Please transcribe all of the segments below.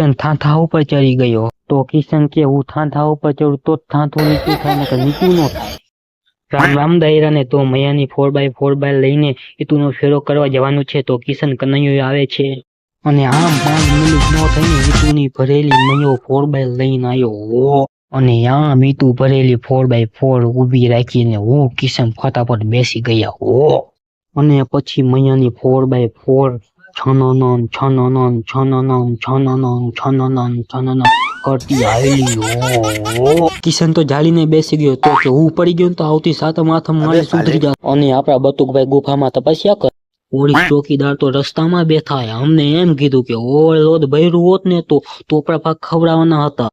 કિશન થાંથા ઉપર ચડી ગયો. તો કિશન કે હું થાંથા ઉપર ચડું તો જ થાંથું નીચું થાય, નકર નીચું ન થાય. રામ રામ દાયરાને તો મયાની 4x4 લઈને ઈતુનો ફેરો કરવા જવાનું છે. તો કિશન કનૈયો આવે છે અને આમ 5 મિનિટ ન થઈને ઈતુની ભરેલી મયો 4x લઈને આવ્યો. અને આમ ઈતુ ભરેલી 4x4 ઊભી રાખીને હું કિશન ફટાફટ બેસી ગયા. અને પછી મયાની 4x4 છનનન છનનન છનનન છનનન છનનન છનનન કરતી આવેલી. કિશન તો જાળીને બેસી ગયો તો કે હું પડી ગયો તો આવતી સાતમ આઠમ મારે સુધરી જાય. અને આપણા બટુકભાઈ ગુફામાં તપસ્યા કરે. પોલીસ ચોકીદાર તો રસ્તામાં બેઠા. અમને એમ કીધું કે ઓવરલોડ ભર્યું હોત ને તો ટોપરા પાક ખવડાવવાના હતા.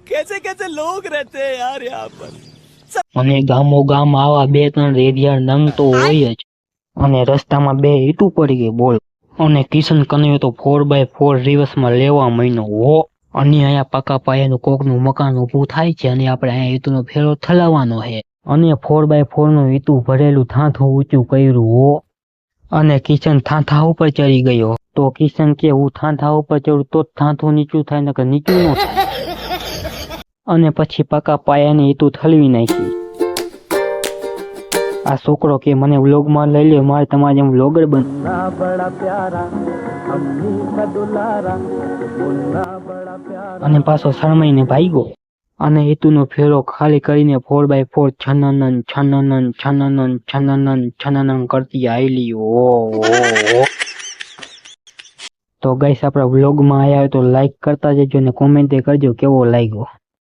कैसे कैसे लोग रहते हैं यार यहाँ पर. અને ગામો ગામ આવા 2-3 રેડિયા નંગ તો હોય જ. અને રસ્તામાં 2 ઈટું પડી ગઈ બોલ. અને કિશન કનૈયો તો 4x4 રિવર્સમાં લેવા માંડ્યો. અને અહીંયા પાકા પાયાનું કોકનું મકાન ઊભું થાય છે અને આપણે અહીંયા ઈટુનો ફેરો ઠલાવવાનો છે. અને 4x4 નું ઈટું ભરેલું થાંથું ઊંચું કર્યું. અને કિશન થાંથા ઉપર ચડી ગયો. તો કિશન કે હું થાંથા ઉપર ચડું તો જ થાંથું નીચું થાય, નકર નીચું ન થાય. અને પછી પાકા પાયાની ઈટું ઠલવી નાખી. આ છોકરો કે મને વ્લોગમાં લઈ લે, મારે તમારે જેમ વ્લોગર બનવું. અને પાછો શરમાઈને ભાગ્યો. અને ઈતુનો ફેરો ખાલી કરીને 4x4 છનનન છનનન છનનન છનનન છનનન કરતી આવેલી. તો ગાઈસ આપણા વ્લોગમાં આવ્યા હોય તો લાઈક કરતા જજો અને કોમેન્ટ કરજો કેવો લાગ્યો.